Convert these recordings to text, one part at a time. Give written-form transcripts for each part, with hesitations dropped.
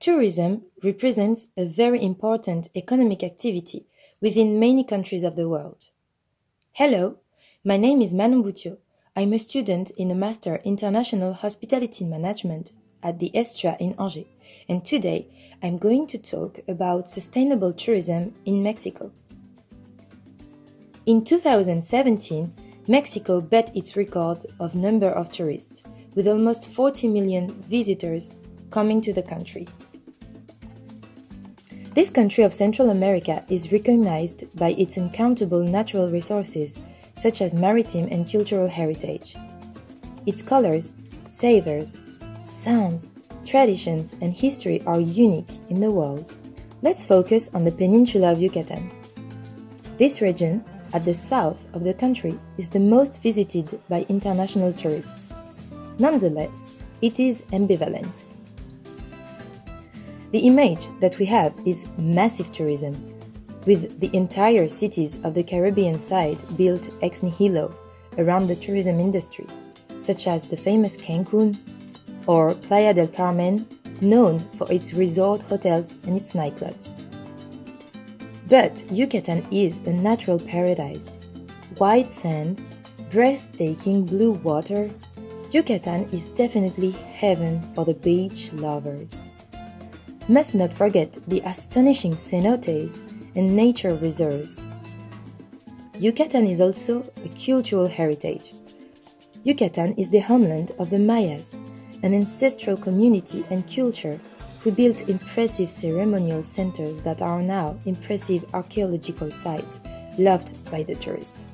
Tourism represents a very important economic activity within many countries of the world. Hello, my name is Manon Bouthiaux. I'm a student in a Master International Hospitality Management at the ESTRA in Angers, and today I'm going to talk about sustainable tourism in Mexico. In 2017, Mexico beat its record of number of tourists, with almost 40 million visitors coming to the country. This country of Central America is recognized by its uncountable natural resources, such as maritime and cultural heritage. Its colors, savors, sounds, traditions, and history are unique in the world. Let's focus on the peninsula of Yucatan. This region, at the south of the country, is the most visited by international tourists. Nonetheless, it is ambivalent. The image that we have is massive tourism, with the entire cities of the Caribbean side built ex nihilo around the tourism industry, such as the famous Cancun or Playa del Carmen, known for its resort hotels and its nightclubs. But Yucatan is a natural paradise. White sand, breathtaking blue water. Yucatan is definitely heaven for the beach lovers. Must not forget the astonishing cenotes and nature reserves. Yucatan is also a cultural heritage. Yucatan is the homeland of the Mayas, an ancestral community and culture who built impressive ceremonial centers that are now impressive archaeological sites loved by the tourists.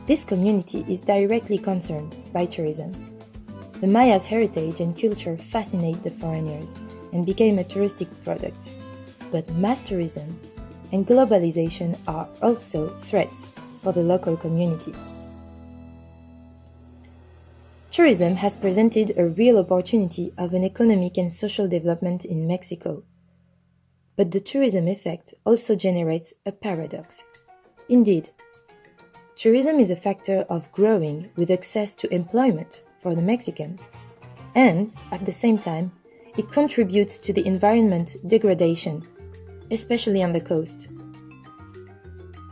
This community is directly concerned by tourism. The Mayas' heritage and culture fascinate the foreigners and became a touristic product. But mass tourism and globalization are also threats for the local community. Tourism has presented a real opportunity of an economic and social development in Mexico. But the tourism effect also generates a paradox. Indeed, tourism is a factor of growing with access to employment for the Mexicans, and at the same time, it contributes to the environment degradation, especially on the coast.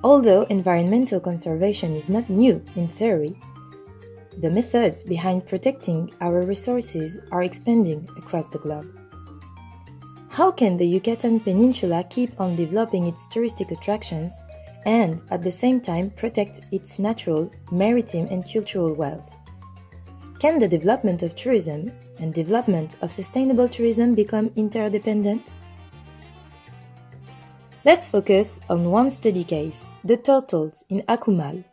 Although environmental conservation is not new in theory, the methods behind protecting our resources are expanding across the globe. How can the Yucatan Peninsula keep on developing its touristic attractions and at the same time protect its natural, maritime and cultural wealth? Can the development of tourism and development of sustainable tourism become interdependent? Let's focus on one study case, the turtles in Akumal.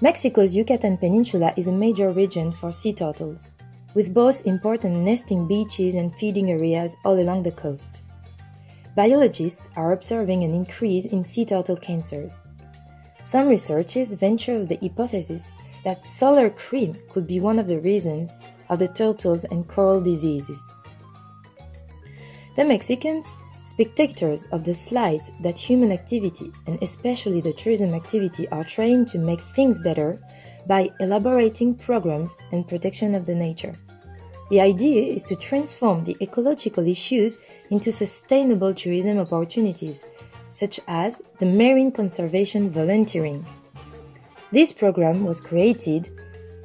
Mexico's Yucatan Peninsula is a major region for sea turtles, with both important nesting beaches and feeding areas all along the coast. Biologists are observing an increase in sea turtle cancers. Some researchers venture the hypothesis that solar cream could be one of the reasons of the turtles and coral diseases. The Mexicans, spectators of the slides that human activity and especially the tourism activity are trying to make things better by elaborating programs and protection of the nature. The idea is to transform the ecological issues into sustainable tourism opportunities, such as the marine conservation volunteering. This program was created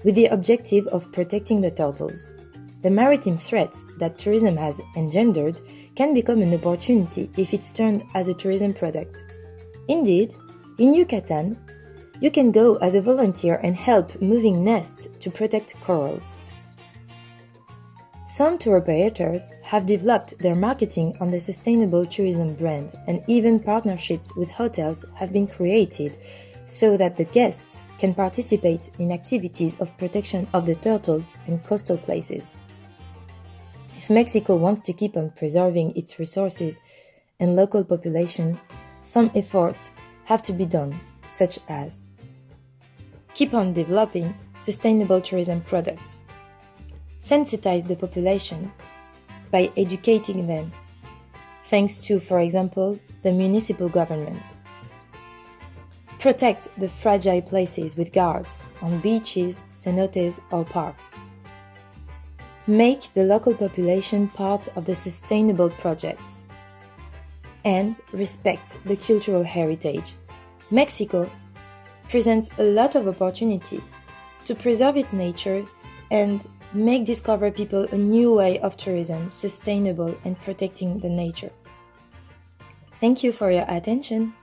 with the objective of protecting the turtles. The maritime threats that tourism has engendered can become an opportunity if it's turned as a tourism product. Indeed, in Yucatan, you can go as a volunteer and help moving nests to protect corals. Some tour operators have developed their marketing on the sustainable tourism brand, and even partnerships with hotels have been created so that the guests can participate in activities of protection of the turtles and coastal places. If Mexico wants to keep on preserving its resources and local population, some efforts have to be done, such as keep on developing sustainable tourism products, sensitize the population by educating them, thanks to, for example, the municipal governments, protect the fragile places with guards on beaches, cenotes, or parks, make the local population part of the sustainable projects, and respect the cultural heritage. Mexico presents a lot of opportunity to preserve its nature and make discover people a new way of tourism, sustainable and protecting the nature. Thank you for your attention.